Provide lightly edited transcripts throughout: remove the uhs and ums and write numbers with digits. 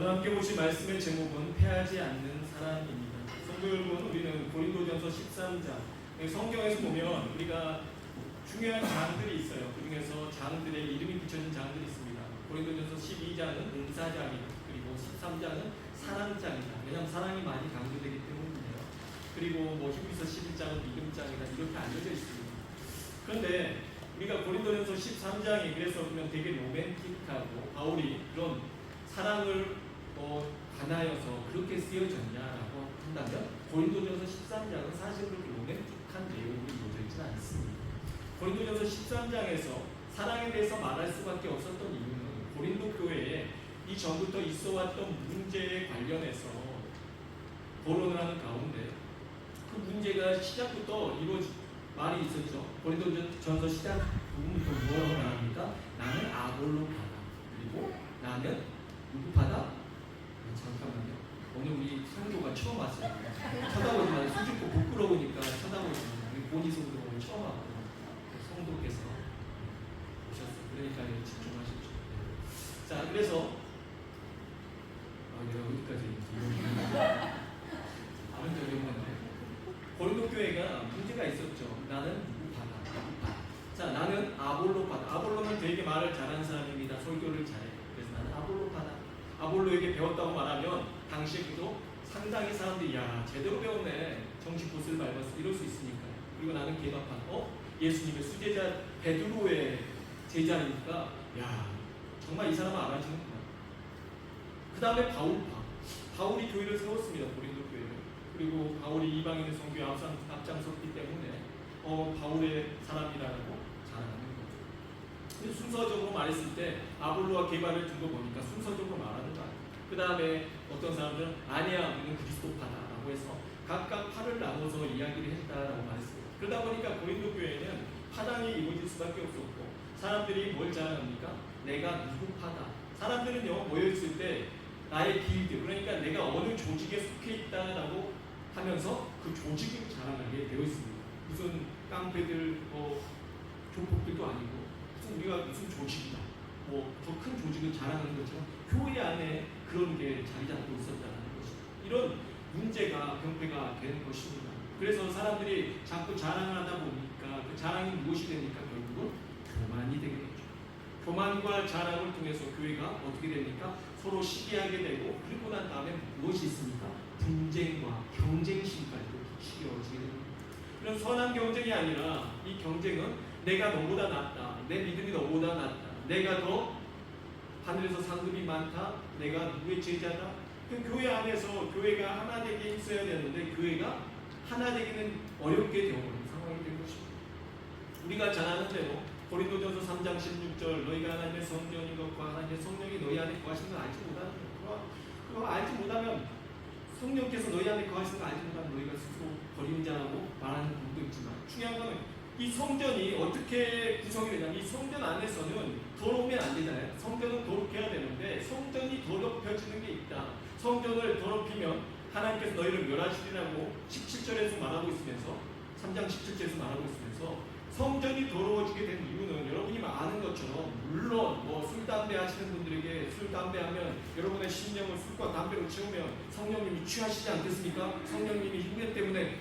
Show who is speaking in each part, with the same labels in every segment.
Speaker 1: 오늘 함께 보실 말씀의 제목은 패하지 않는 사람입니다. 성도 여러분, 우리는 고린도전서 13장 성경에서 보면 우리가 중요한 장들이 있어요. 그 중에서 장들의 이름이 붙여진 장들이 있습니다. 고린도전서 12장은 은사장이다. 그리고 13장은 사랑장이다. 왜냐하면 사랑이 많이 강조되기 때문이에요. 그리고 히브리서 11장은 믿음장이다. 이렇게 알려져 있습니다. 그런데 우리가 고린도전서 13장이 그래서 보면 되게 로맨틱하고 바울이 그런 사랑을 관하여서 그렇게 쓰여졌냐라고 한다면 고린도전서 13장은 사실 그렇게 로맨틱한 내용이 이루어져 있지는 않습니다. 고린도전서 13장에서 사랑에 대해서 말할 수밖에 없었던 이유는 고린도 교회에 이전부터 있어왔던 문제에 관련해서 토론을 하는 가운데 그 문제가 시작부터 말이 있었죠. 고린도전서 시작 부분부터 뭐라고 말합니까? 나는 아볼로파다. 그리고 나는 누구 파다? 잠깐만요. 오늘 우리 성도가 처음 왔어요. 쳐다보지만 수줍고 부끄러우니까 쳐다보지만 우리 본이 성도 오늘 처음 왔고 성도께서 오셨어요. 그러니까 집중하십시오. 자, 그래서 내가 어디까지 아는 적이 없는데 고린도 교회가 문제가 있었죠. 나는 누구 파다? 자, 나는 아볼로파다. 아볼로는 되게 말을 잘하는 사람입니다. 설교를 잘해. 그래서 나는 아볼로파다. 아볼로에게 배웠다고 말하면 당시에도 상당히 사람들이 야 제대로 배웠네, 정식 곳을 밟았어, 이럴 수 있으니까요. 그리고 나는 개박한 예수님의 수제자 베드로의 제자니까 야 정말 이 사람은 알아주는구나. 그 다음에 바울이 교회를 세웠습니다. 고린도 교회를. 그리고 바울이 이방인의 선교에 앞장섰기 때문에 바울의 사람이라고 자랑하는 거죠. 순서적으로 말했을 때 아볼로와 게바를 둔 거 보니까 순서적으로 말하는 거 아니에요. 그 다음에 어떤 사람들은 아니야 우리는 그리스도파다라고 해서 각각 파를 나눠서 이야기를 했다라고 말했어요. 그러다 보니까 고린도 교회는 파당이 이루어질 수밖에 없었고 사람들이 뭘 자랑합니까? 내가 누구 파다. 사람들은요 모여있을 때 나의 길드, 그러니까 내가 어느 조직에 속해 있다라고 하면서 그 조직을 자랑하게 되어 있습니다. 무슨 깡패들, 조폭들도 아니고 우리가 무슨 조직이다, 더 큰 조직을 자랑하는 것처럼 교회 안에 그런 게 자리 잡고 있었다는 것이죠. 이런 문제가 병폐가 되는 것입니다. 그래서 사람들이 자꾸 자랑을 하다 보니까 그 자랑이 무엇이 되니까 결국은 교만이 되게 되죠. 교만과 자랑을 통해서 교회가 어떻게 됩니까? 서로 시기하게 되고, 그리고 난 다음에 무엇이 있습니까? 분쟁과 경쟁심까지 시겨워지게 됩니다. 이런 선한 경쟁이 아니라 이 경쟁은 내가 너보다 낫다, 내 믿음이 너보다 낫다, 내가 더 하늘에서 상급이 많다, 내가 누구의 제자다. 그 교회 안에서 교회가 하나 되게 있어야 되는데 교회가 하나 되기는 어렵게 되어버린 상황이 된 것입니다. 우리가 잘 아는 대로 고린도전서 3장 16절 너희가 하나님의 성전인 것과 하나님의 성령이 너희 안에 거하시는 걸 알지 못하는 것. 그거 알지 못하면 성령께서 너희 안에 거하시는 걸 알지 못하면 너희가 스스로 버리는 자라고 말하는 분도 있지만, 중요한 것은 이 성전이 어떻게 구성이 되냐면 이 성전 안에서는 더러우면 안 되잖아요. 성전은 더럽혀야 되는데 성전이 더럽혀지는 게 있다. 성전을 더럽히면 하나님께서 너희를 멸하시리라고 17절에서 말하고 있으면서 3장 17절에서 말하고 있으면서 성전이 더러워지게 된 이유는 여러분이 아는 것처럼 물론 술, 담배 하시는 분들에게 술, 담배 하면 여러분의 심령을 술과 담배로 채우면 성령님이 취하시지 않겠습니까? 성령님이 흉내 때문에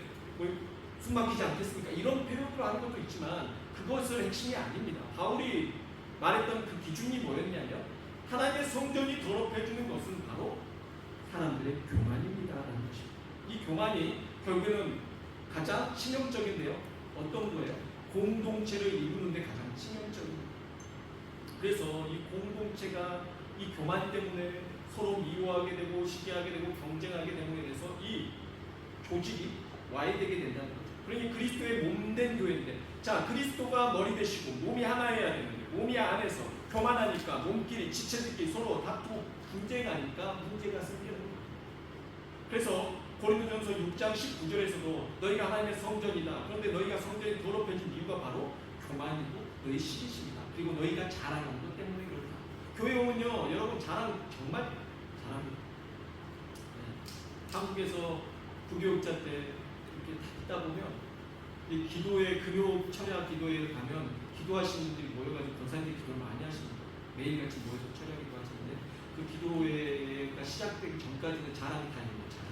Speaker 1: 숨 막히지 않겠습니까? 이런 표현으로 하는 것도 있지만 그것은 핵심이 아닙니다. 바울이 말했던 그 기준이 뭐였냐면 하나님의 성전이 더럽혀지는 것은 바로 사람들의 교만입니다라는 것입니다. 이 교만이 결국에는 가장 치명적인데요. 어떤 거예요? 공동체를 이루는데 가장 치명적입니다. 그래서 이 공동체가 이 교만 때문에 서로 미워하게 되고 시기하게 되고 경쟁하게 되는 데 대해서 이 조직이 와해되게 된다는 거죠. 그러니 그리스도의 몸된 교회인데, 자 그리스도가 머리 되시고 몸이 하나여야 되는데 몸이 안에서 교만하니까 몸끼리 지체들끼리 서로 다투고 분쟁하니까 문제가 생기는 거예요. 그래서 고린도전서 6장 19절에서도 너희가 하나님의 성전이다. 그런데 너희가 성전이 더럽혀진 이유가 바로 교만이고 너희 시기심이다. 그리고 너희가 자랑하는 것 때문에 그렇다. 교회 오면요 여러분 자랑 정말 잘합니다. 한국에서 부교육자 때 이렇게 듣다 보면 이 기도회 금요 철야 기도회에 가면 기도하시는 분들이 모여가지고 권사님들이 기도를 많이 하십니다. 매일같이 모여서 철야 기도 하시는데 그 기도회가 시작되기 전까지는 자랑이 다 있는 자랑.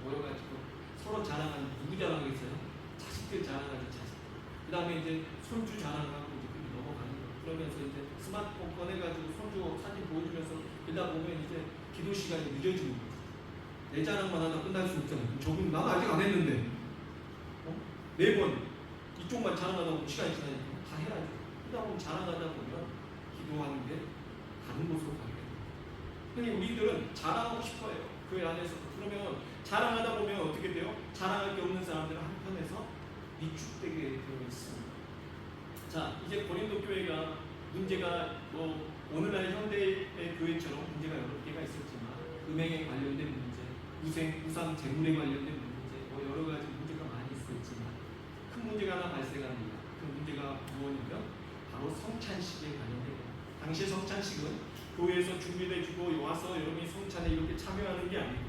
Speaker 1: 모여가지고 서로 자랑하는, 누구 자랑하겠어요? 자식들 자랑하는 자식. 그 다음에 이제 손주 자랑하고 이제 그렇게 넘어가는 거예요. 그러면서 이제 스마트폰 꺼내가지고 손주 사진 보여주면서 그러다 보면 이제 기도 시간이 늦어지는 거죠. 내 자랑만 하다 끝날 수 없잖아요. 저분 나는 아직 안 했는데 매번 이쪽만 자랑하다 보면 시간이 지나니까 다 해야죠. 그러다 보면 자랑하다 보면 기도하는 게 다른 곳으로 가게 돼요. 그러니 우리들은 자랑하고 싶어요. 교회 안에서. 그러면 자랑하다 보면 어떻게 돼요? 자랑할 게 없는 사람들은 한편에서 위축되게 되어 있습니다. 자, 이제 고린도 교회가 문제가 뭐 오늘날 현대의 교회처럼 문제가 여러 개가 있었지만 음행에 관련된 문제, 우상 재물에 관련된 문제, 뭐 여러 가지 문제가 많이 있었지만 큰 문제가 하나 발생합니다. 그 문제가 무엇이냐면 바로 성찬식에 관련된 거예요. 당시 성찬식은 교회에서 준비돼주고 와서 여러분이 성찬에 이렇게 참여하는 게 아니고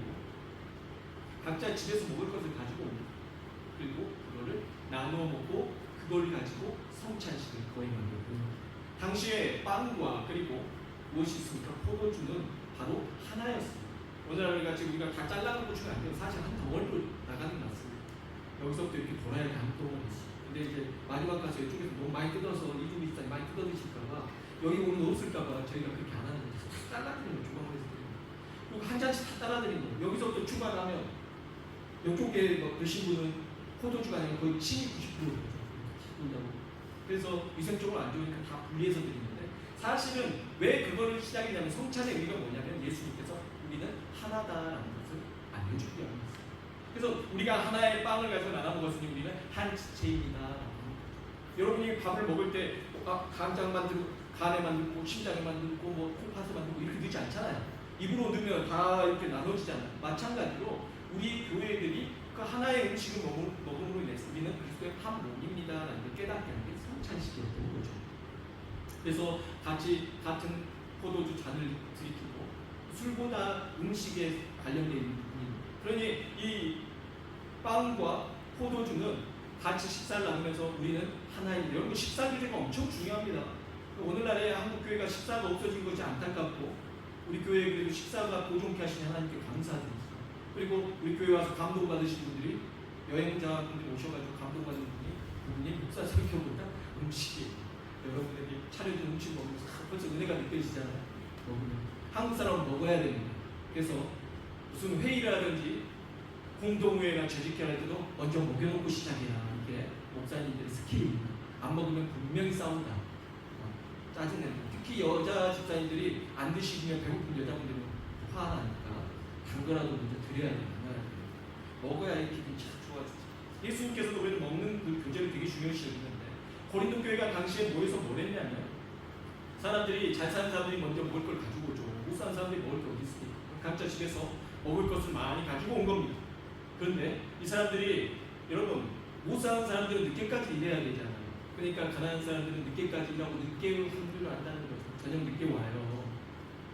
Speaker 1: 각자 집에서 먹을 것을 가지고 옵니다. 그리고 그거를 나누어 먹고 그걸 가지고 성찬식을 거행하는 거예요. 당시에 빵과 그리고 무엇이 있습니까? 포도주는 바로 하나였습니다. 오늘날 같이 우리가 다 잘라놓고 주면 안 돼요. 사실 한 덩어리로 나가는 게 맞습니다. 여기서부터 이렇게 돌아야 한 덩어리 있어요. 근데 이제 마지막 가서 이쪽에서 너무 많이 뜯어서 이쪽 비슷하게 많이 뜯어 드실까봐 여기 오늘 없을까봐 저희가 그렇게 안 하는 거예요. 다 잘라드리는 거예요. 조각을 해서 그리고 한 잔씩 다 따라드리는 거예요. 여기서부터 추가를 하면 이쪽에 뭐 드신 분은 포도주가 아니라 거의 70~90%죠. 그래서 위생적으로 안 좋으니까 다 분리해서 드리는데 사실은 왜 그거를 시작이냐면 성찬의 의미가 뭐냐면 예수님께서 우리는 하나다라는 것을 알려주기 위함이었어요. 그래서 우리가 하나의 빵을 가지고 나눠 먹었으니 우리는 한 지체입니다. 여러분이 밥을 먹을 때 간장 만들고 간에 만들고 심장에 만들고 뭐 콩팥에 만들고 이렇게 넣지 않잖아요. 입으로 넣으면 다 이렇게 나눠지잖아요. 마찬가지로 우리 교회들이 그 하나의 음식을 먹음으로 인해서 우리는 그리스도의 한 몸입니다라는 걸 깨닫게 하는 게 성찬식이었던 거죠. 그래서 같은 포도주 잔을 들이키고 술보다 음식에 관련된 부분입니다. 그러니 이 빵과 포도주는 같이 식사를 나누면서 우리는 하나입니다. 여러분 식사 기제가 엄청 중요합니다. 오늘날에 한국 교회가 식사가 없어진 것이 안타깝고 우리 교회에 그래도 식사가 보존케 하시니 하나님께 감사드립니다. 그리고 우리 교회 와서 감동받으신 분들이 여행자분들이 오셔가지고 감동받은 분이 목사 설교보다 음식이에요. 여러분들이 차려준 음식 먹으면서 벌써 은혜가 느껴지잖아요. 먹으면 한국 사람은 먹어야 됩니다. 그래서 무슨 회의라든지 공동회의나 재직회할 때도 먼저 먹여놓고 시작해라. 이게 목사님들의 스킬입니다. 안 먹으면 분명히 싸운다. 짜증내는. 특히 여자 집사님들이 안 드시면 배고픈 여자분들은 화나니까 단 거라도 먼저 드려야 돼요. 먹어야 이 기분이 참 좋아지죠. 예수님께서도 그래도 먹는 그 교제를 되게 중요시 여기는데 고린도 교회가 당시에 모여서 뭘 했냐면 사람들이 잘 사는 사람들이 먼저 먹을 걸 가지고 오죠. 못 사는 사람들이 먹을 게 어디 있습니까? 각자 집에서 먹을 것을 많이 가지고 온 겁니다. 그런데 이 사람들이 여러분 못 사는 사람들은 늦게까지 일해야 되잖아요. 그러니까 가난한 사람들은 늦게까지 일하고 늦게 한줄을 안다는 거죠. 저녁 늦게 와요.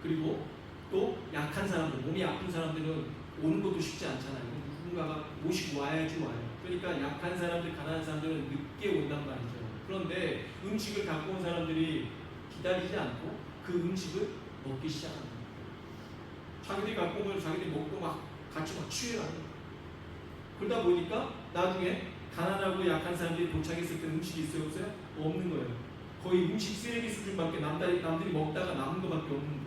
Speaker 1: 그리고 또 약한 사람들, 몸이 아픈 사람들은 오는 것도 쉽지 않잖아요. 누군가가 모시고 와야지 와요. 그러니까 약한 사람들, 가난한 사람들은 늦게 온단 말이죠. 그런데 음식을 갖고 온 사람들이 기다리지 않고 그 음식을 먹기 시작합니다. 자기들이 갖고 온 걸 자기들이 먹고 막 같이 막 취해라는 거예요. 그러다 보니까 나중에 가난하고 약한 사람들이 도착했을 때 음식이 있어요? 없어요? 없는 거예요. 거의 음식 쓰레기 수준밖에 남들이 먹다가 남은 것밖에 없는 거예요.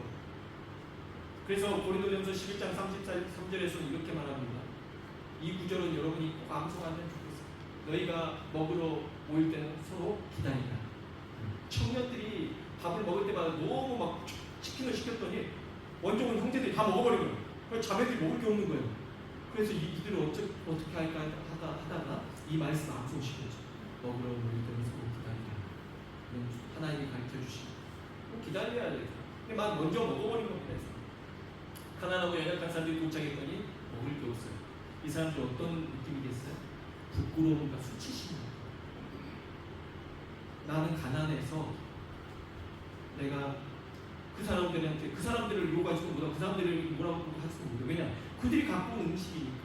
Speaker 1: 그래서 고린도전서 11장 33절에서는 이렇게 말합니다. 이 구절은 여러분이 꼭 암송하면 좋겠어요. 너희가 먹으러 모일 때는 서로 기다리라. 청년들이 밥을 먹을 때마다 너무 막 치킨을 시켰더니 원종은 형제들이 다 먹어버린 거예요. 그래서 자매들이 먹을 게 없는 거예요. 그래서 이들을 어떻게 할까 하다가 이 말씀 암송시켰죠. 먹으러 모일 때는 서로 기다리라. 하나님이 가르쳐 주시고 꼭 기다려야 돼요. 근데 막 먼저 먹어버린 겁니다. 가난하고 연약한 사람들이 도착했더니 먹을 게 없어요. 이 사람들 어떤 느낌이겠어요? 부끄러움과 수치심입니다. 나는 가난해서 내가 그 사람들을 요구하지도 못하고 그 사람들을 뭐라고 하지도 못해요. 왜냐? 그들이 갖고 온 음식이니까.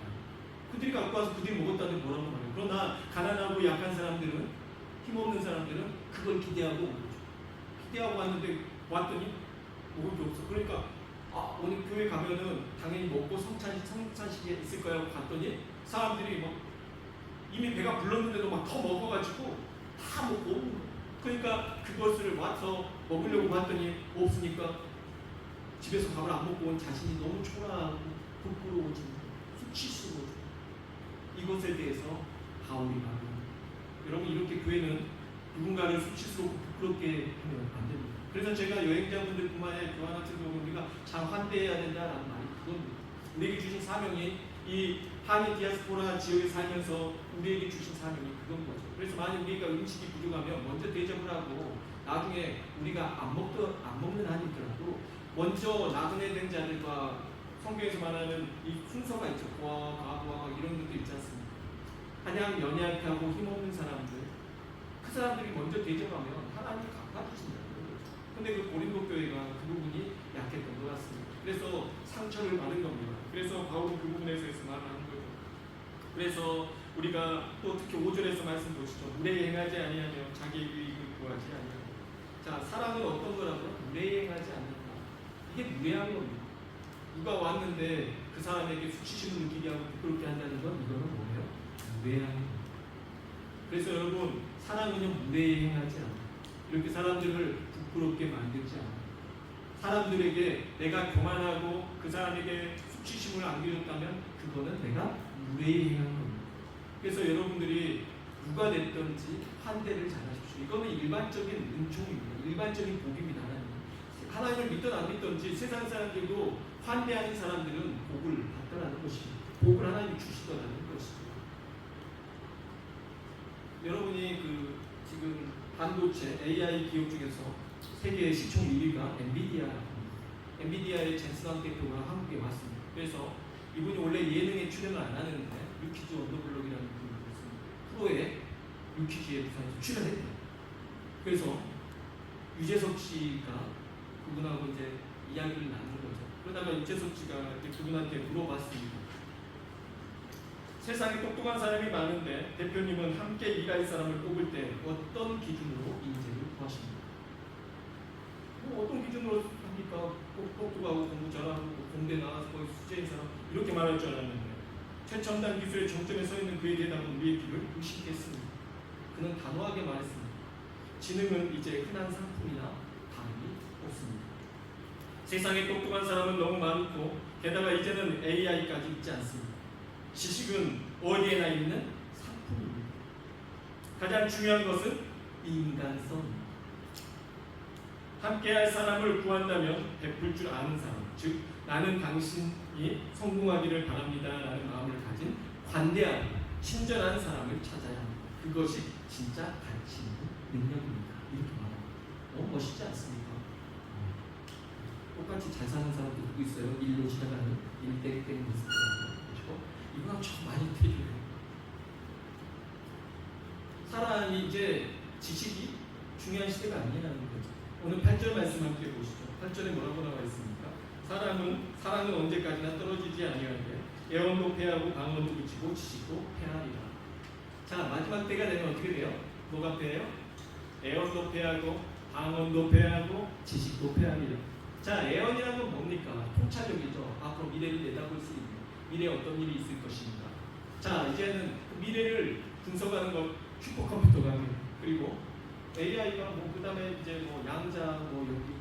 Speaker 1: 그들이 갖고 와서 그들이 먹었다는데 뭐라고 말해요. 그러나 가난하고 약한 사람들은, 힘없는 사람들은 그걸 기대하고 온 거죠. 기대하고 왔는데 왔더니 먹을 게 없어. 그러니까 오늘 교회 가면은 당연히 먹고 성찬식이 있을 거야 하고 갔더니 사람들이 막 이미 배가 불렀는데도 막 더 먹어가지고 다 먹고 오는 거예요. 그러니까 그것을 와서 먹으려고 봤더니 없으니까 집에서 밥을 안 먹고 온 자신이 너무 초라하고 부끄러워지고 수치스러워지고 이것에 대해서 바울이 말합니다. 여러분, 이렇게 교회는 누군가를 수치스럽고 부끄럽게 하면 안 됩니다. 그래서 제가 여행자분들뿐만 아니라 교환 같은 경우 우리가 잘 환대해야 된다는 말이 그겁니다. 우리에게 주신 사명이 이 한인 디아스포라 지역에 살면서 우리에게 주신 사명이 그건 거죠. 그래서 만약 우리가 음식이 부족하면 먼저 대접을 하고 나중에 우리가 안 먹는 한이 있더라도 먼저 나그네 된 자들과 성경에서 말하는 이 순서가 있죠. 고아와 가부와 이런 것도 있지 않습니까? 한양 연약하고 힘없는 사람들, 그 사람들이 먼저 대접하면 하나님이 갚아주신다는 거죠. 근데 그 고린도 교회가 그 부분이 약했던 것 같습니다. 그래서 상처를 받은 겁니다. 그래서 바울은 그 부분에서 말하는 거죠. 그래서 우리가 또 특히 5절에서 말씀 보시죠. 무례히 행하지 아니하며 자기의 유익을 구하지 아니하며. 자, 사랑은 어떤 거라고요? 무례히 행하지 않는다. 이게 무례한 겁니다. 누가 왔는데 그 사람에게 수치심을 느끼게 하고 부끄럽게 한다는 건 이거는 뭐예요? 무례한 겁니다. 그래서 여러분, 사랑은요 무례히 행하지 않아요. 이렇게 사람들을 부끄럽게 만들지 않아요. 사람들에게 내가 교만하고 그 사람에게 수치심을 안겨줬다면 그거는 내가 무례히 행한 겁니다. 그래서 여러분들이 누가 됐든지 환대를 잘하십시오. 이거는 일반적인 은총입니다. 일반적인 복입니다. 하나님을 믿든 안 믿든지 세상 사람들도 환대하는 사람들은 복을 받더라는 것입니다. 복을 하나님이 주시더라는 것이죠. 여러분이 지금 반도체 AI 기업 중에서 세계 시총 1위가 엔비디아의 젠슨 대표가 한국에 왔습니다. 그래서 이분이 원래 예능에 출연을 안 하는데 유퀴즈 언더블록이라는 프로에 유퀴즈에 부산에서 출연했대요. 그래서 유재석 씨가 그분하고 이제 이야기를 나눈 거죠. 그러다가 유재석 씨가 그분한테 물어봤습니다. 세상에 똑똑한 사람이 많은데 대표님은 함께 일할 사람을 뽑을 때 어떤 기준으로 인재를 구하십니까? 어떤 기준으로 합니까? 똑똑하고 공부 잘하고 공대 나와서 거의 수재인 사람 이렇게 말할 줄 알았는데 최첨단 기술의 정점에 서 있는 그의 대답은 우리의 귀를 의식했습니다. 그는 단호하게 말했습니다. 지능은 이제 흔한 상품이나 다름이 없습니다. 세상에 똑똑한 사람은 너무 많고 게다가 이제는 AI까지 있지 않습니다. 지식은 어디에나 있는 상품입니다. 가장 중요한 것은 인간성입니다. 함께할 사람을 구한다면 베풀 줄 아는 사람, 즉 나는 당신이 성공하기를 바랍니다 라는 마음을 가진 관대하고 친절한 사람을 찾아야 합니다. 그것이 진짜 가치 있는 능력입니다. 이렇게 말합니다. 너무 멋있지 않습니까? 똑같이 잘 사는 사람도 누구 있어요? 일로 지나가는 일땡땡 리스트라고. 그렇죠? 이거랑 참 많이 틀려요. 사람이 이제 지식이 중요한 시대가 아니라는 거죠. 오늘 8절 말씀 함께 보시죠. 8절에 뭐라고 나와 있습니까? 사랑은 언제까지나 떨어지지 아니하되 애원도 패하고 방언도 그치고 지식도 패하리라. 자, 마지막 때가 되면 어떻게 돼요? 뭐가 패해요? 애원도 패하고 방언도 패하고 지식도 패하리라. 자, 애원이라는 건 뭡니까? 통찰력이죠. 앞으로 미래를 내다볼 수 있는 미래에 어떤 일이 있을 것입니다. 자, 이제는 그 미래를 분석하는 것 슈퍼컴퓨터가 합니다. 그리고 AI가 그 다음에 이제 양자 여기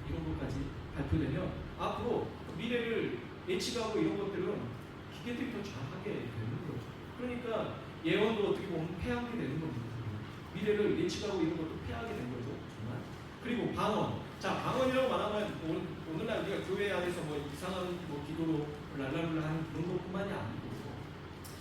Speaker 1: 이런 것까지 발표되면 앞으로 미래를 예측하고 이런 것들은 기계들이 더 잘하게 되는 거죠. 그러니까 예언도 어떻게 보면 패하게 되는 겁니다. 미래를 예측하고 이런 것도 패하게 된 거죠. 정말. 그리고 방언. 자, 방언이라고 말하면 오늘날 우리가 교회 안에서 이상한 기도로 랄랄랄라 하는 그런 것뿐만이 아니고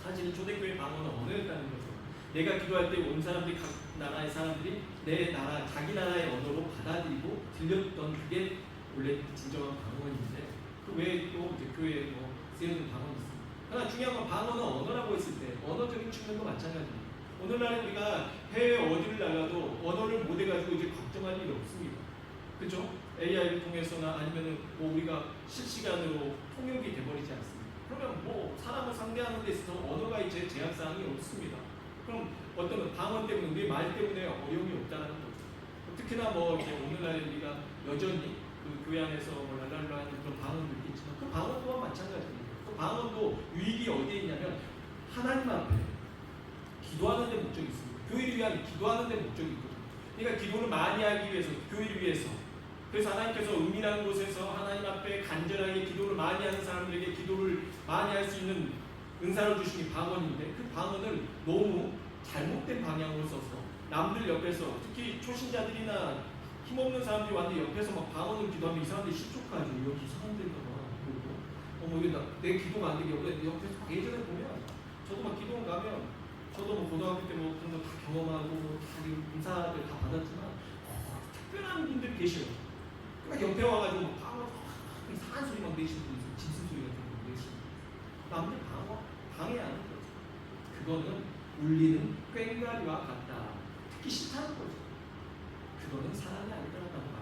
Speaker 1: 사실은 초대교회 방언은 언어였다는 거죠. 내가 기도할 때 온 사람들이 각 나라의 사람들이 내 나라 자기 나라의 언어로 받아들이고 들렸던 그게 원래 진정한 방언인데 그 외에 또 이제 교회에 쓰여진 방언이 있습니다. 그러나 중요한 건 방언은 언어라고 했을 때 언어적인 측면도 마찬가지입니다. 오늘날 우리가 해외 어디를 나가도 언어를 못 해가지고 이제 걱정할 일이 없습니다. 그렇죠? AI를 통해서나 아니면은 우리가 실시간으로 통역이 돼버리지 않습니다. 그러면 사람을 상대하는 데 있어서 언어가 이제 제약사항이 없습니다. 그럼 어떤 방언 때문에 우리 말 때문에 어려움이 없다는 거죠. 특히나 이제 오늘날 우리가 여전히 그 교회 안에서 뭐 랄랄라 하는 그런 방언도 있겠지만 그 방언 또한 마찬가지입니다. 그 방언도 유익이 어디에 있냐면 하나님 앞에 기도하는 데 목적이 있습니다. 교회를 위한 기도하는 데 목적이 있거든요. 그러니까 기도를 많이 하기 위해서, 교회를 위해서. 그래서 하나님께서 은밀한 곳에서 하나님 앞에 간절하게 기도를 많이 하는 사람들에게 기도를 많이 할 수 있는 은사를 주신 게 방언인데, 그 방언을 너무 잘못된 방향으로 써서 남들 옆에서, 특히 초신자들이나 힘없는 사람들이 왔는데 옆에서 막 방언을 기도하면 이 사람들이 실족하죠. 여기 이상한 데가 그리고 이게 내 기도가 안 되게 옆에서 막 예전에 보면 저도 막 기도원 가면 저도 뭐 고등학교 때 뭐 그런 거 다 경험하고 다 인사들 다 받았지만 특별한 분들이 계셔요. 그러니까 옆에 와가지고 막 방언 이상한 소리 막 내시는 분 있어요. 짐승 소리 같은 거 내시는 분. 남들 방해하는 거죠. 그거는 울리는 꽹과리와 같다. 듣기 싫다는 거죠. 그거는 사랑이 아니라고 말합니다.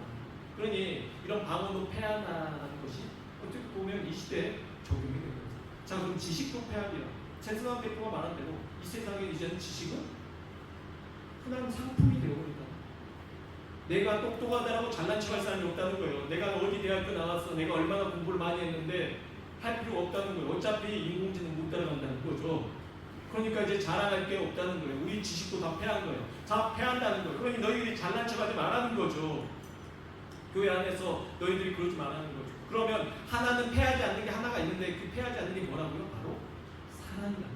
Speaker 1: 그러니 이런 방언도 폐한다는 것이 어떻게 보면 이 시대에 적용이 되는 거죠. 자, 그럼 지식도 폐하리라. 최승환 대표가 말한 대로 이 세상에 이제는 지식은 흔한 상품이 되어버린다. 내가 똑똑하다라고 잘난 척할 사람이 없다는 거예요. 내가 어디 대학교 나왔어, 내가 얼마나 공부를 많이 했는데 할 필요 없다는 거예요. 어차피 인공지능 못 따라간다는 거죠. 그러니까 이제 자랑할 게 없다는 거예요. 우리 지식도 다 패한 거예요. 다 패한다는 거예요. 그러니 너희들이 잘난 척하지 말라는 거죠. 교회 안에서 너희들이 그러지 말라는 거죠. 그러면 하나는 패하지 않는 게 하나가 있는데 그 패하지 않는 게 뭐라고요? 바로 사랑이다.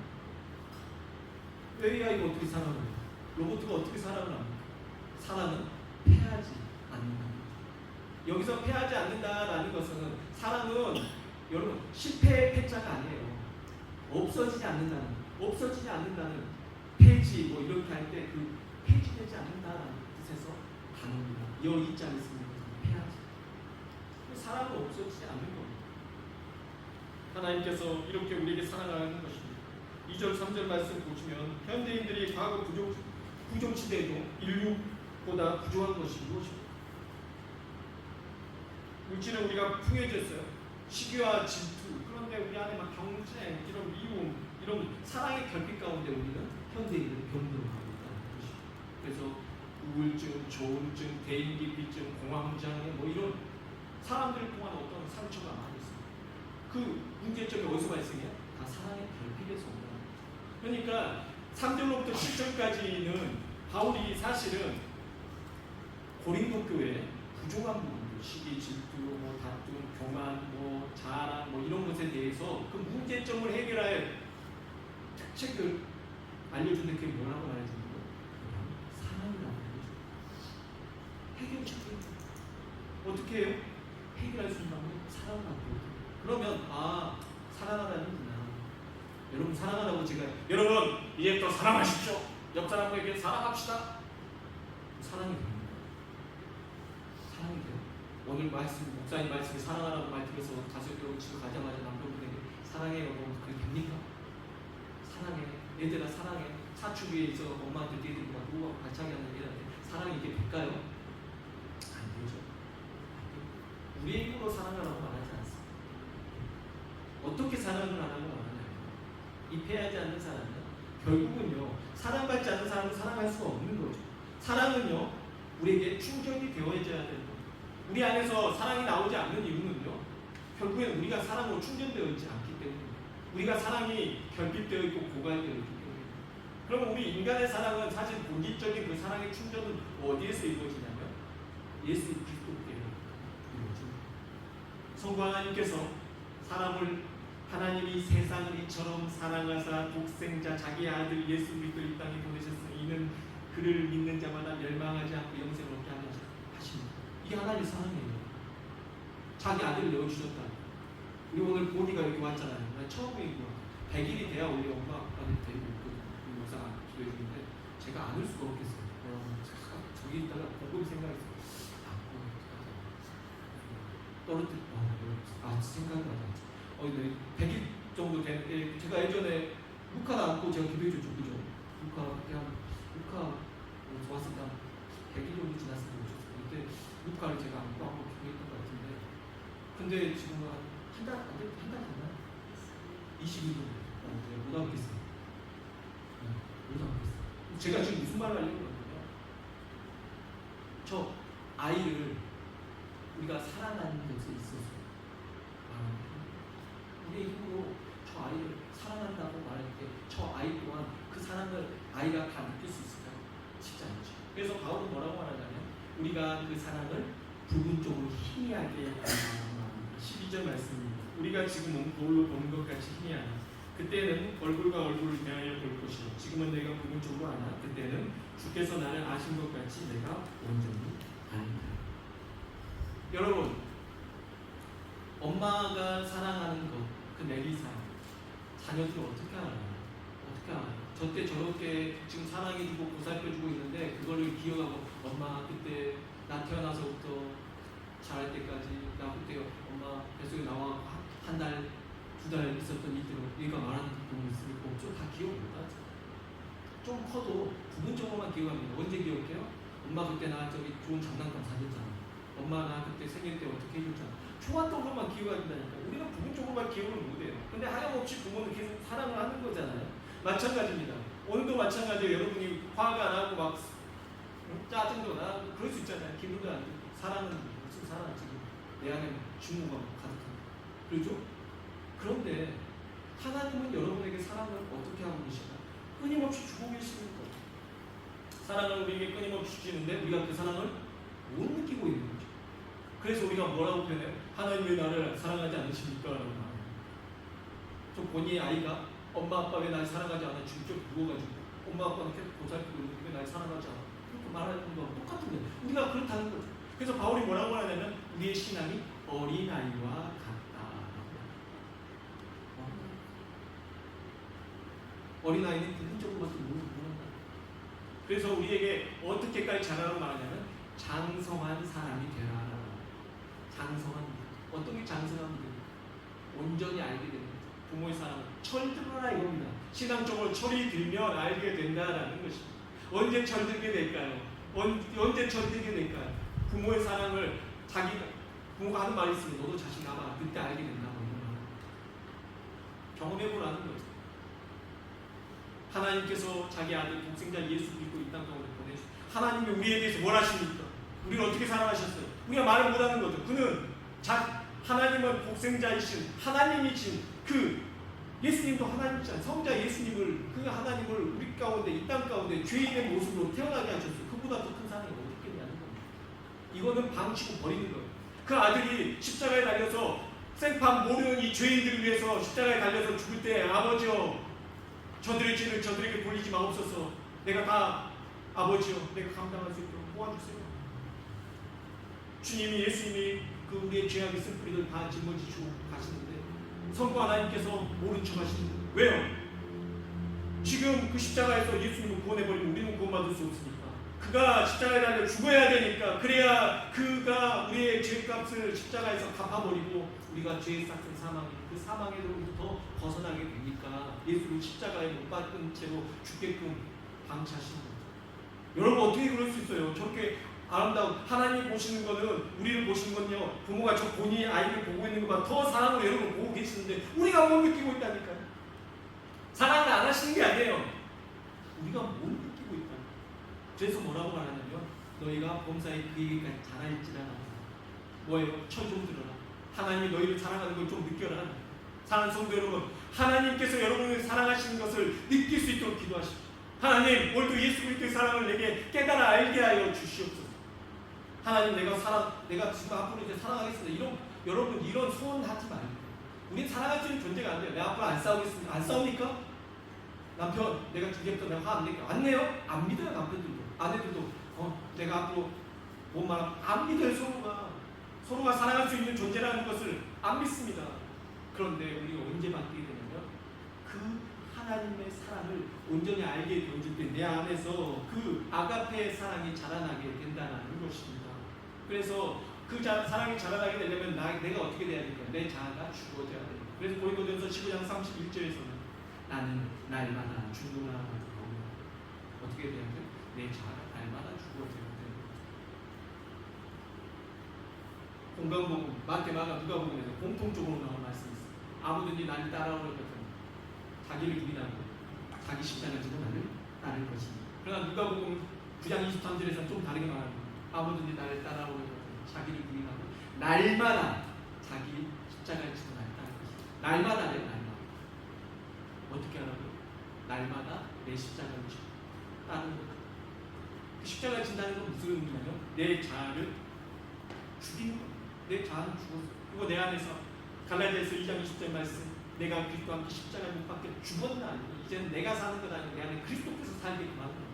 Speaker 1: AI가 어떻게 사랑을 해요? 로봇가 어떻게 사랑을 합니까? 사랑은 패하지 않는다. 여기서 패하지 않는다라는 것은 사랑은 여러분 실패의 패자가 아니에요. 없어지지 않는다는 거. 없어지지 않는다는 폐지 뭐 이렇게 할 때 그 폐지되지 않는다라는 뜻에서 단어입니다. 여이자를 쓰는 것은 패하지. 사랑은 없어지지 않는 겁니다. 하나님께서 이렇게 우리에게 사랑하는 것입니다. 2절 3절 말씀 보시면 현대인들이 과거 부족지대에도 인류보다 부족한 것이 무엇입니까? 물질은 우리가 풍요해졌어요. 시기와 질투, 그런데 우리 안에 막 경쟁, 이런 미움, 이런 사랑의 결핍 가운데 우리는 현대인들은 병들어가고 있다는 것이죠. 그래서 우울증, 조울증, 대인기피증, 공황장애 뭐 이런 사람들 동안 어떤 상처가 많이 있습니다. 그 문제점이 어디서 발생해요? 다 사랑의 결핍에서 온다. 그러니까 3절로부터 7절까지는 바울이 사실은 고린도 교회에 부족한 부분들, 시기, 질투, 뭐 다툼, 교만, 뭐 자랑, 뭐 이런 것에 대해서 그 문제점을 해결할 특책을 알려주는 게 뭐라고 말해주는 거예요? 사랑이라고 해주는 거예요. 해결책이 어떻게 해요? 해결할 수 있는 방법은 사랑을 하고. 그러면 사랑하다는구나. 여러분 사랑하다고 제가 여러분 이제부터 사랑하십시오. 옆 사람에게 사랑합시다. 사랑이 됩니다. 사랑이 돼요. 오늘 말씀 목사님 말씀에 사랑하라고 말 들어서 가족들 집에 가자마자 남편분에게 사랑해요. 그러면 그게 됩니까? 사랑해. 얘들아 사랑해. 사축 위에 있어 엄마한테 뛰어들고 누구하고 발차기 하는 애들한테 사랑이 이게 될까요? 안 되죠. 우리의 힘으로 사랑하라고 말하지 않습니다. 어떻게 사랑을 하라고 말하냐면 이 패하지 않는 사람은 결국은요 사랑받지 않는 사람은 사랑할 수가 없는 거죠. 사랑은요 우리에게 충전이 되어져야 되는 거예요. 우리 안에서 사랑이 나오지 않는 이유는요 결국엔 우리가 사랑으로 충전되어 있지 않기 때문입니다. 우리가 사랑이 결핍되어 있고 고갈되어 있기 때문입니다. 그럼 우리 인간의 사랑은 사실 본질적인 그 사랑의 충전은 어디에서 이루어지냐면 예수 그리스도께 이루어집니다. 성부 하나님께서 사람을 하나님이 세상을 이처럼 사랑하사 독생자 자기 아들 예수 그리스도를 이 땅에 보내셨으니 이는 그를 믿는 자마다 멸망하지 않고 영생을 얻게 하려 하십니다. 이게 하나님의 사랑이에요. 자기 아들을 내어주셨다. 우리 오늘 보니가 이렇게 왔잖아요. 나 처음이고 100일이 돼야 우리 엄마 아빠를 데리고 우리 목사가 기도해 주는데 제가 안을 수가 없겠어요. 저기 있다가 곰곰이 생각했어요. 떨어뜨려. 생각이 나죠. 100일 정도 되는데 제가 예전에 루카 안고 제가 기도해줬죠. 그죠? 루카 좋았을 때 100일 정도 지났을 때 오셨어요. 그때 루카를 제가 안고 기도했던 것 같은데 근데 지금 한 달 됐나? 20일 정도 못 하겠어요. 못 하겠어요. 제가 지금 무슨 말을 하려고 하냐면 저 아이를 우리가 사랑하는 것에 있어서 우리의 힘으로 저 아이를 사랑한다고 말할 때 저 아이 또한 그 사랑을 아이가 다 느낄 수 있을까요? 쉽지 않죠. 그래서 바울은 뭐라고 말하냐면 우리가 그 사랑을 부분적으로 희미하게 12절 말씀입니다. 우리가 지금은 거울로 보는 것 같이 희미하나 그때는 얼굴과 얼굴을 대하여 볼 것이요 지금은 내가 부분적으로 아나 그때는 주께서 나를 아신 것 같이 내가 온전히 아니다. 여러분, 엄마가 사랑하는 것, 그 내리사랑 자녀들이 어떻게 알아요? 어떻게 알아요? 저때 저렇게 지금 사랑해주고 보살펴주고 있는데 그거를 기억하고 엄마 그때 나 태어나서부터 자랄 때까지 나 그때 엄마 뱃속에 나와 한 달, 두 달 있었던 이들 얘가 말하는 부분이 있으니까 좀 다 기억 못하죠. 좀 커도 부분적으로만 기억합니다. 언제 기억해요? 엄마 그때 나 저기 좋은 장난감 사줬잖아. 엄마 나 그때 생일 때 어떻게 해줬잖아. 좋았던 것만 기억한다니까. 우리는 부분적으로만 기억을 못해요. 근데 하염없이 부모는 계속 사랑을 하는 거잖아요. 마찬가지입니다. 오늘도 마찬가지예요. 여러분이 화가 나고 막 짜증도 나고 그럴 수 있잖아요. 기분도 안 좋고 사랑은 무슨 사랑 지금 내 안에 증오가 가득합니다. 그렇죠? 그런데 하나님은 여러분에게 사랑을 어떻게 하고 계시나? 끊임없이 주고 계시는 거예요. 사랑을 우리에게 끊임없이 주시는데 우리가 그 사랑을 못 느끼고 있는 거죠. 그래서 우리가 뭐라고 표현해요? 하나님 왜 나를 사랑하지 않으십니까? 라고 말해요. 저 본인의 아이가 엄마 아빠 왜 날 사랑하지 않아? 직접 누워가지고 엄마 아빠는 계속 보살피고 있는데 왜 날 사랑하지 않아? 그렇게 말하는 거랑 똑같은 거예요. 우리가 그렇다는 거죠. 그래서 바울이 뭐라고 하냐면 우리의 신앙이 어린아이와 같다. 어린아이는 부분적으로밖에 모른다. 그래서 우리에게 어떻게까지 자라라고 말하냐면 장성한 사람이 되라. 장성한 어떤 게 장성한 믿음? 온전히 알게 되는 거죠. 부모의 사랑을 철들어라 이겁니다. 신앙적으로 철이 들면 알게 된다라는 것입니다. 언제 철들게 될까요? 언제 철들게 될까요? 부모의 사랑을 자기가 부모가 하는 말이 있으면 너도 자신 가봐 그때 알게 된다고 경험해보라는 거죠. 하나님께서 자기 아들 독생자 예수 믿고 이 땅 가운데 보내주셨어요. 하나님이 우리에 대해서 뭘 하십니까? 우리를 어떻게 사랑하셨어요? 우리가 말을 못하는 거죠. 그는 하나님은 독생자이신 하나님이신 그 예수님도 하나님이잖아요. 성자 예수님을 그 하나님을 우리 가운데 이 땅 가운데 죄인의 모습으로 태어나게 하셨어요. 그보다 더 큰 사랑이 어디 있겠냐는 겁니다. 이거는 방치고 버리는 거예요. 그 아들이 십자가에 달려서 생판 모르는 이 죄인들을 위해서 십자가에 달려서 죽을 때 아버지여 저들의 죄를 저들에게 돌리지 마옵소서. 내가 다 아버지여 내가 감당할 수 있도록 도와주세요. 주님이 예수님이 그 우리의 죄악의 쓴뿌리를 다 짊어지시고 가시는데 성부 하나님께서 모른 척 하시는 거예요. 왜요? 지금 그 십자가에서 예수님을 구원해버리면 우리는 구원받을 수 없으니까 그가 십자가에 달려 죽어야 되니까 그래야 그가 우리의 죄값을 십자가에서 갚아버리고 우리가 죄의 싹은 사망이 그 사망에로부터 벗어나게 되니까 예수를 십자가에 못 박은 채로 죽게끔 방치하시는 거죠. 여러분 어떻게 그럴 수 있어요? 저렇게 아름다운 하나님 보시는 거는 우리를 보시는 건요 부모가 저 본인이 아이를 보고 있는 것보다 더 사랑으로 여러분 보고 계시는데 우리가 못 느끼고 있다니까요. 사랑을 안 하시는 게 아니에요. 우리가 못 느끼고 있다. 그래서 뭐라고 말하냐면 너희가 범사에 그에게까지 자라있지는 않아. 뭐예요? 철 좀 들어라. 하나님이 너희를 사랑하는 걸 좀 느껴라. 사랑하는 성도 여러분, 하나님께서 여러분을 사랑하시는 것을 느낄 수 있도록 기도하십시오. 하나님 오늘도 예수 그리스도의 사랑을 내게 깨달아 알게 하여 주시옵소서. 하나님 내가 지금 앞으로 이제 사랑하겠습니다. 여러분 이런 소원하지 말고 우린 사랑할 수 있는 존재가 안 돼요. 내가 앞으로 안 싸우겠습니다. 안 싸웁니까? 남편 내가 이제부터 내가 화 안 낼게요. 안 내요? 안 믿어요. 남편들도 아내들도 내가 앞으로 뭔 말 안 믿어요. 서로가 사랑할 수 있는 존재라는 것을 안 믿습니다. 그런데 우리가 언제 바뀌게 되냐면 그 하나님의 사랑을 온전히 알게 되어질 때 내 안에서 그 아가페의 사랑이 자라나게 된다는 것입니다. 그래서 그 사랑이 자라나게 되려면 내가 어떻게 돼야 될까? 내 자아가 죽어져야 됩니다. 그래서 고린도전서 15장 31절에서는 나는 날마다 죽노라 어떻게 돼야 돼? 내 자아가 날마다 죽어져야 돼요. 공강복음, 마태, 마가, 누가복음에서 공통적으로 나온 말씀이 있어요. 아무든지 나를 따라오려거든 자기를 부인하고 자기 십자가를 지고 나를 따를 것입니다. 그러나 누가복음 9장 23절에서는 좀 다르게 말합니다. 아무든지 나를 따라오려거든 자기를 부인하고 날마다 자기 십자가를 지고 나갔다는 것이죠. 날마다래, 날마다. 어떻게 하라고요? 날마다 내 십자가를 지고 따르는 거죠. 그 십자가를 진다는 건 무슨 의미냐면 내 자아를 죽이는 거예요. 내 자아는 죽었어. 그리고 내 안에서 갈라디아서 2장 20절 말씀, 내가 그리스도와 함께 십자가에 못 박혀 죽었나, 이제는 내가 사는 것 아니고 내 안에 그리스도께서 살게끔 하는 거예요.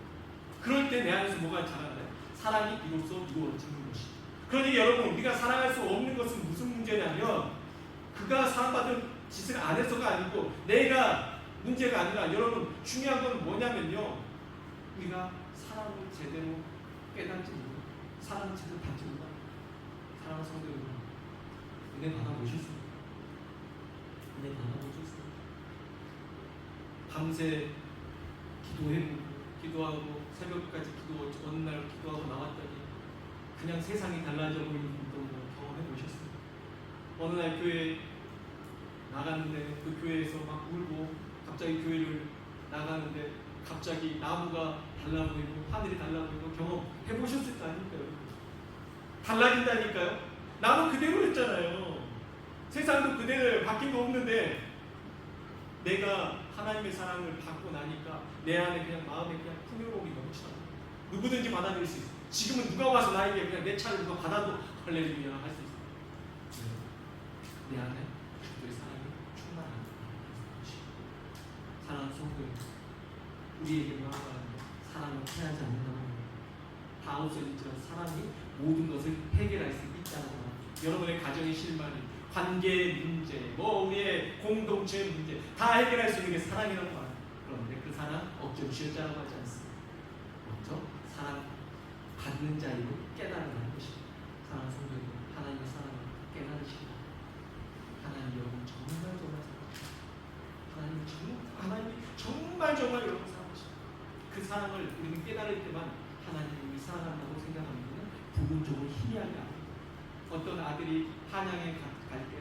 Speaker 1: 그럴 때 내 안에서 뭐가 자라나요? 사랑이 비로소 이루어지는 것이죠. 그러니 여러분, 우리가 사랑할 수 없는 것은 무슨 문제냐면 그가 사랑받은 짓을 안 해서가 아니고 내가 문제가 아니라, 여러분 중요한 건 뭐냐면요, 우리가 사랑을 제대로 깨닫지 못하고 사랑을 제대로 받지 못하고. 사랑하는 성도 여러분, 은혜 받아보셨습니까? 은혜 받아보셨습니까? 밤새 기도하고 새벽까지 어느 날 기도하고 나왔더니 그냥 세상이 달라져 보이는 것도 경험해 보셨습니까? 어느 날 교회 나갔는데 그 교회에서 막 울고, 갑자기 교회를 나가는데 갑자기 나무가 달라 보이고 하늘이 달라 보이고 경험해 보셨을 거 아닐까요? 달라진다니까요. 나무 그대로였잖아요. 세상도 그대로 바뀐 거 없는데 내가 하나님의 사랑을 받고 나니까 내 안에 그냥 마음에 그냥 풍요로움이 넘치더라고요. 누구든지 받아들일 수 있어요. 지금은 누가 와서 나에게 그냥 내 차를 누가 받아도 할렐루야 할 수 있어요. 내 안에 그리스도의 사랑이 충만한 것이. 사랑하는 성도 여러분, 우리에게 말하는 사랑을 피하지 않는다고 합니다. 다음서지만 사랑이 모든 것을 해결할 수 있다고 합니다. 여러분의 가정의 실마리, 관계 문제, 우리의 공동체 문제 다 해결할 수 있는 게 사랑이라고 말합니다. 그런데 그 사랑 억지로 쥐어짜라고 하지 않습니다. 먼저 사랑 받는 자이고 깨달으라는 것입니다. 사랑하는 성도 여러분, 하나님의 사랑을 깨달으시고, 하나님 여러분 정말 사랑하십니다. 하나님이 정말 여러분 사랑하십니다. 그 사랑을 우리는 깨달을 때만 하나님이 사랑한다고 생각하면 부분적으로 희미하게 합니다. 어떤 아들이 한양에 갈 때,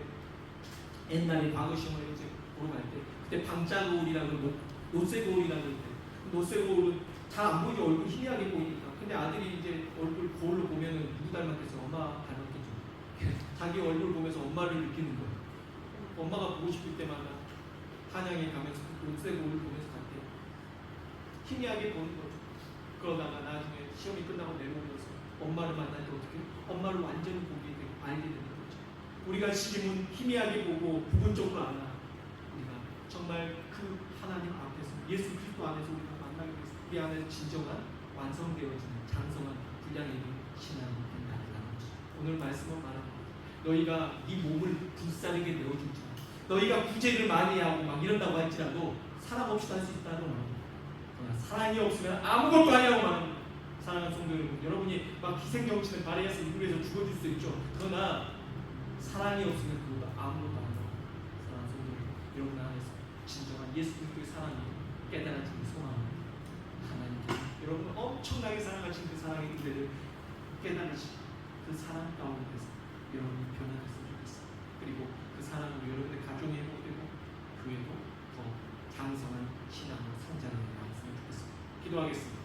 Speaker 1: 옛날에 과거 시험을 이제 보러 갈 때, 그때 방짜거울이라고 노쇠거울이라고 할 때, 노쇠거울은 잘 안 보이죠. 얼굴 희미하게 보이니까. 근데 아들이 이제 얼굴 거울로 보면은 누구 닮았겠어? 엄마 닮았겠죠. 자기 얼굴 보면서 엄마를 느끼는 거예요. 엄마가 보고 싶을 때마다 한양에 가면서 노쇠거울을 보면서 갈 때 희미하게 보는 거죠. 그러다가 나중에 시험이 끝나고 내려오면서 엄마를 만날 때 어떻게? 엄마를 완전히 알게 되는 거죠. 우리가 지금은 희미하게 보고 부분적으로 알아. 우리가 정말 그 하나님 앞에서, 예수 그리스도 안에서 우리가 만나게 돼서 우리 안에서 진정한 완성되어지는 장성한 분량의 신앙이 된다는 것이죠. 오늘 말씀은 말합니다. 너희가 네 몸을 불사르게 내어줄지라, 너희가 구제를 많이 하고 막 이런다고 할지라도 사랑 없이도 할 수 있다고 말합니다. 그러나 사랑이 없으면 아무것도 아니라고 말합니다. 사랑하는 성도 여러분, 여러분이 막 희생정신을 발휘해서 이루에서 죽어줄 수 있죠. 그러나 사랑이 없으면 그것도 아무것도 아니라고. 사랑하는 성도 여러분 안에서 진정한 예수 그리스도의 사랑이 깨달아지는 소망을 하나님께, 여러분 엄청나게 사랑하신 그 사랑의 은혜를 깨달으시고 그 사랑 가운데서 여러분이 변화됐으면 좋겠습니다. 그리고 그 사랑으로 여러분의 가정이 회복되고 교회도 더 장성한 신앙으로 성장해 나갔으면 좋겠습니다. 기도하겠습니다.